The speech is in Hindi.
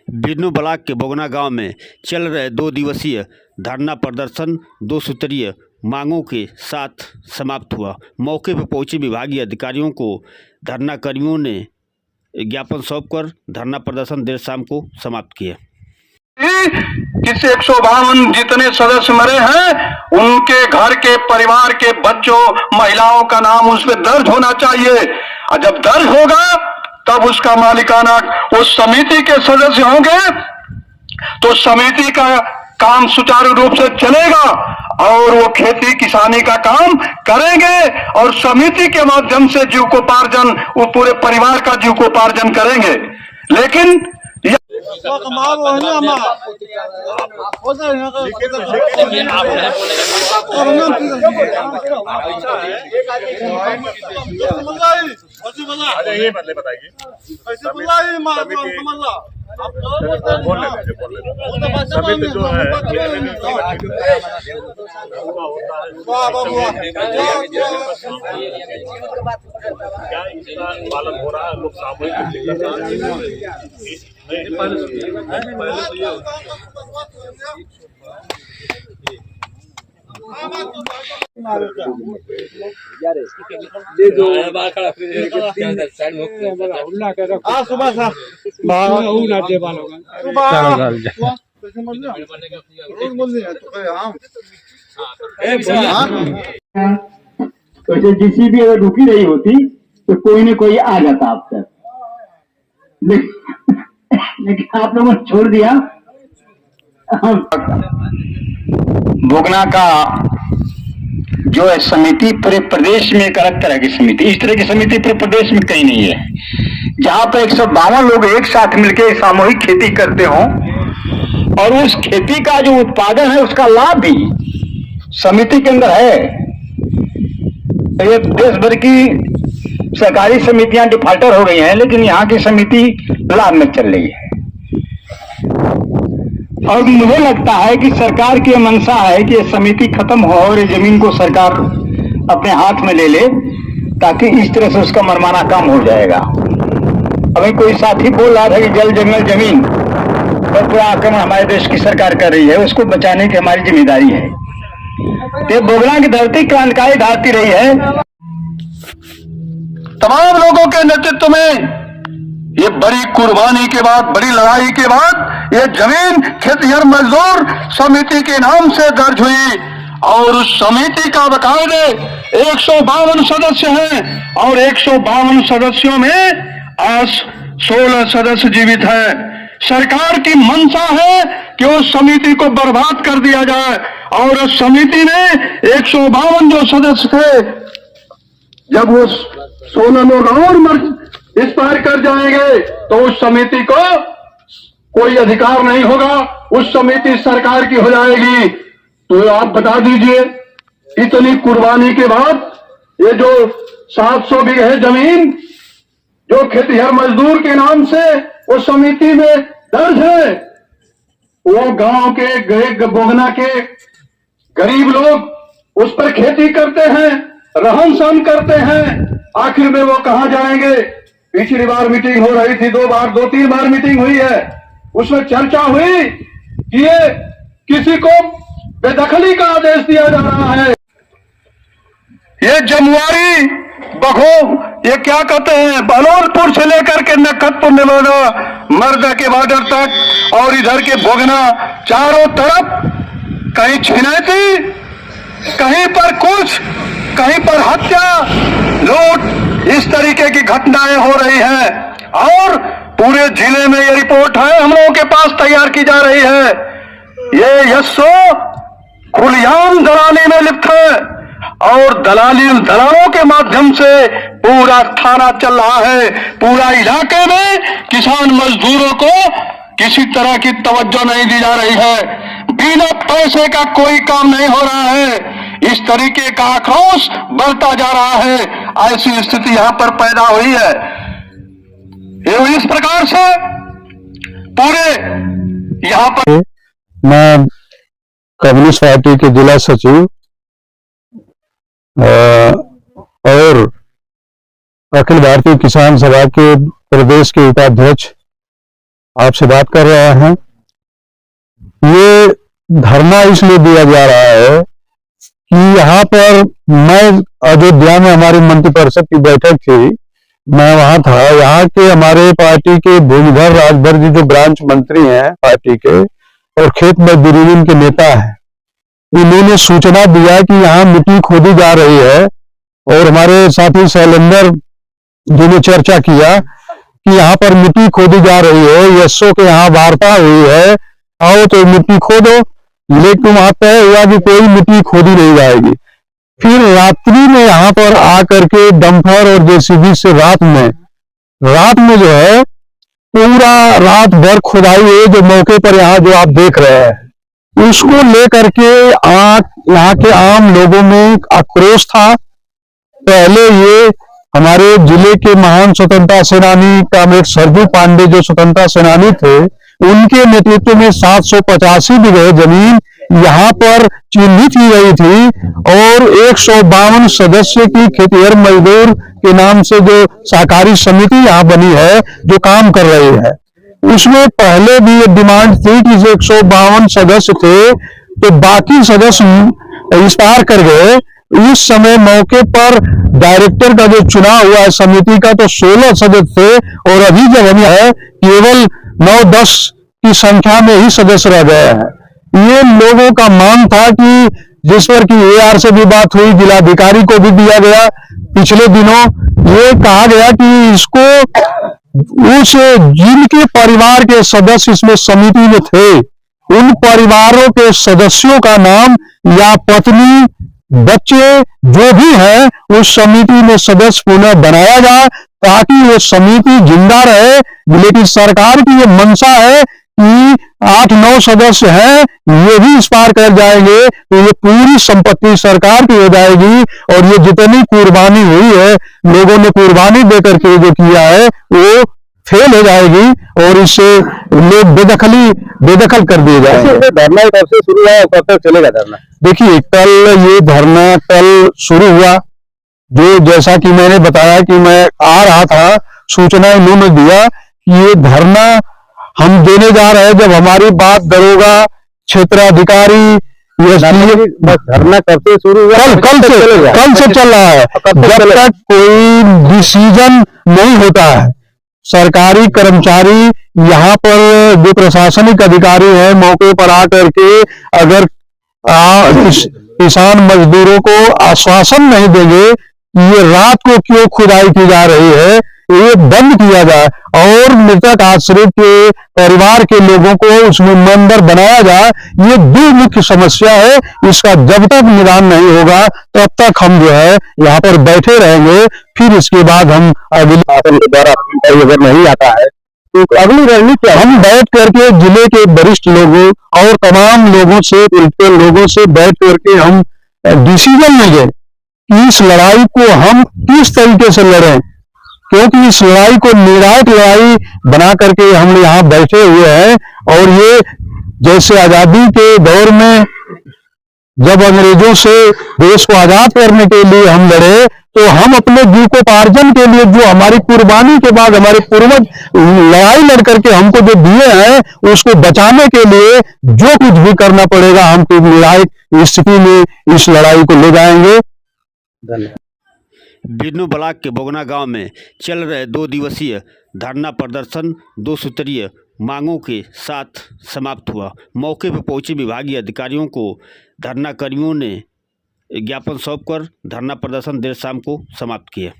बिरनू ब्लॉक के बोगना गांव में चल रहे 2 दिवसीय धरना प्रदर्शन 2 सूत्रीय मांगों के साथ समाप्त हुआ। मौके पर पहुंचे विभागीय अधिकारियों को धरना कर्मियों ने ज्ञापन सौंपकर धरना प्रदर्शन देर शाम को समाप्त किया। किस 152 जितने सदस्य मरे हैं उनके घर के परिवार के बच्चों महिलाओं का नाम उस पर दर्ज होना चाहिए, और जब दर्ज होगा तब उसका मालिकाना उस समिति के सदस्य होंगे तो समिति का काम सुचारू रूप से चलेगा और वो खेती किसानी का काम करेंगे और समिति के माध्यम से जीविकोपार्जन वो पूरे परिवार का जीविकोपार्जन करेंगे। लेकिन समिति जो है क्या इसका पालन हो रहा है? लोग वैसे जीसीबी अगर रुकी रही होती तो कोई न कोई आ जाता आप तक, लेकिन आप लोगों ने छोड़ दिया। बोगना का जो है समिति पूरे प्रदेश में एक अलग तरह की समिति, इस तरह की समिति पूरे प्रदेश में कहीं नहीं है जहां पर 152 लोग एक साथ मिलकर सामूहिक खेती करते हों और उस खेती का जो उत्पादन है उसका लाभ भी समिति के अंदर है। ये देश भर की सरकारी समितियां डिफाल्टर हो गई हैं, लेकिन यहाँ की समिति लाभ में चल रही है और मुझे लगता है कि सरकार की मंशा है कि ये समिति खत्म हो और ये जमीन को सरकार अपने हाथ में ले ले, ताकि इस तरह से उसका मनमाना काम हो जाएगा। अभी कोई साथी बोल रहा था कि जल जंगल जमीन पर पूरा आक्रमण हमारे देश की सरकार कर रही है, उसको बचाने की हमारी जिम्मेदारी है। ये बोगना की धरती क्रांतिकारी धरती रही है। तमाम लोगों के नेतृत्व में ये बड़ी कुर्बानी के बाद, बड़ी लड़ाई के बाद ये जमीन खेतिहर मजदूर समिति के नाम से दर्ज हुई और उस समिति का बकायदे 152 सदस्य हैं और 152 सदस्यों में आज 16 सदस्य जीवित हैं। सरकार की मंशा है कि उस समिति को बर्बाद कर दिया जाए और उस समिति ने 152 जो सदस्य थे, जब वो 16 लोग और एक्सपायर कर जाएंगे तो उस समिति को कोई अधिकार नहीं होगा, उस समिति सरकार की हो जाएगी। तो आप बता दीजिए, इतनी कुर्बानी के बाद ये जो 700 बीघे जमीन जो खेतिहर मजदूर के नाम से वो समिति में दर्ज है, वो गांव के बोगना के गरीब लोग उस पर खेती करते हैं, रहन सहन करते हैं, आखिर में वो कहां जाएंगे? पिछली बार मीटिंग हो रही थी, 2-3 बार मीटिंग हुई है, उसमें चर्चा हुई कि ये किसी को बेदखली का आदेश दिया जा रहा है। ये जमुआरी बघो, ये क्या कहते हैं, बलौलपुर से लेकर के नखतपुर निवाड़ा मर्दा के बॉर्डर तक और इधर के बोगना चारों तरफ कहीं छिनैती, कहीं पर कुछ, कहीं पर हत्या, लूट, इस तरीके की घटनाएं हो रही हैं और पूरे जिले में ये रिपोर्ट है हम लोगों के पास तैयार की जा रही है। ये यस्सो खुलेआम दलाली में लिप्त है और दलालों के माध्यम से पूरा थाना चल रहा है। पूरा इलाके में किसान मजदूरों को किसी तरह की तवज्जो नहीं दी जा रही है, बिना पैसे का कोई काम नहीं हो रहा है। इस तरीके का आक्रोश बढ़ता जा रहा है, ऐसी स्थिति यहां पर पैदा हुई है। ये इस प्रकार से पूरे यहां पर मैं कम्युनिस्ट पार्टी के जिला सचिव और अखिल भारतीय किसान सभा के प्रदेश के उपाध्यक्ष आपसे बात कर रहे हैं। ये धरना इसलिए दिया जा रहा है कि यहाँ पर मैं अयोध्या में हमारी मंत्रिपरिषद की बैठक थी, मैं वहां था। यहाँ के हमारे पार्टी के भूमिधर राजभर जी जो ब्रांच मंत्री हैं पार्टी के और खेत मजदूर यूनियन के नेता हैं, इन्होंने सूचना दिया कि यहाँ मिट्टी खोदी जा रही है। और हमारे साथी शैलेंद्र जी ने चर्चा किया कि यहाँ पर मिट्टी खोदी जा रही है, यशो के यहाँ वार्ता हुई है, आओ तो मिट्टी खोदो। लेकिन वहां तय हुआ कि कोई मिट्टी खोदी नहीं जाएगी। फिर रात्रि में यहाँ पर आकर के डंपर और जेसीबी से रात में जो है पूरा रात भर खुदाई हुई, जो मौके पर यहाँ जो आप देख रहे हैं, उसको लेकर के यहाँ के आम लोगों में आक्रोश था। पहले ये हमारे जिले के महान स्वतंत्रता सेनानी कामरेड सरजू पांडे जो स्वतंत्रता सेनानी थे, उनके नेतृत्व में 785 बीघे जमीन यहाँ पर चिन्हित की गई थी और 152 सदस्य की खेतिहर मजदूर के नाम से जो सहकारी समिति यहाँ बनी है जो काम कर रही है, उसमें पहले भी ये डिमांड थी कि 152 सदस्य थे तो बाकी सदस्य इस पार कर गए। इस समय मौके पर डायरेक्टर का जो चुनाव हुआ है समिति का, तो 16 सदस्य थे और अभी जब हम है केवल 9-10 की संख्या में ही सदस्य रह गए हैं। ये लोगों का मांग था कि जिस पर कि एआर से भी बात हुई, जिलाधिकारी को भी दिया गया। पिछले दिनों ये कहा गया कि इसको उस जिनके परिवार के सदस्य इसमें समिति में थे, उन परिवारों के सदस्यों का नाम या पत्नी बच्चे जो भी हैं उस समिति में सदस्य पुनः बनाया जाए ताकि वो समिति जिंदा रहे। लेकिन सरकार की ये मंशा है कि 8-9 सदस्य हैं, ये भी इस पार कर जाएंगे तो ये पूरी संपत्ति सरकार की हो जाएगी और ये जितनी कुर्बानी हुई है, लोगों ने कुर्बानी देकर के जो किया है वो फेल हो जाएगी और इससे लोग बेदखल कर दिए जाएंगे। धरना कब से शुरू हुआ, कब तक चलेगा धरना? देखिए, कल ये धरना शुरू हुआ, जो जैसा कि मैंने बताया कि मैं आ रहा था, सूचना इन्होंने दिया कि ये धरना हम देने जा रहे हैं। जब हमारी बात दरोगा, क्षेत्राधिकारी, धरना कब से शुरू हुआ? कल से चल रहा है। जब तक कोई डिसीजन नहीं होता है, सरकारी कर्मचारी यहाँ पर जो प्रशासनिक अधिकारी है मौके पर आकर के अगर किसान मजदूरों को आश्वासन नहीं देंगे कि ये रात को क्यों खुदाई की जा रही है, ये बंद किया जाए और मृतक आश्रित के परिवार के लोगों को उसमें मेंबर बनाया जाए, ये दो मुख्य समस्या है। इसका जब तक निदान नहीं होगा तब तक हम जो है यहाँ पर बैठे रहेंगे। फिर इसके बाद हम अगली शासन के द्वारा अगर नहीं आता है तो अगली रणनीति हम बैठ करके जिले के वरिष्ठ लोगों और तमाम लोगों से, पॉलिटिकल लोगों से बैठ करके हम डिसीजन लेंगे कि इस लड़ाई को हम किस तरीके से लड़ें, क्योंकि इस लड़ाई को निर्णायक लड़ाई बना करके हम यहाँ बैठे हुए हैं। और ये जैसे आजादी के दौर में जब अंग्रेजों से देश को आजाद करने के लिए हम लड़े, तो हम अपने जीविकोपार्जन के लिए जो हमारी कुर्बानी के बाद हमारे पूर्वज लड़ाई लड़ करके हमको जो दिए हैं, उसको बचाने के लिए जो कुछ भी करना पड़ेगा हम तो निर्णायक स्थिति में इस लड़ाई को ले जाएंगे। धन्यवाद। बिरनू ब्लॉक के बोगना गांव में चल रहे 2 दिवसीय धरना प्रदर्शन 2 सूत्रीय मांगों के साथ समाप्त हुआ। मौके पर पहुंचे विभागीय अधिकारियों को धरना कर्मियों ने ज्ञापन सौंपकर धरना प्रदर्शन देर शाम को समाप्त किया।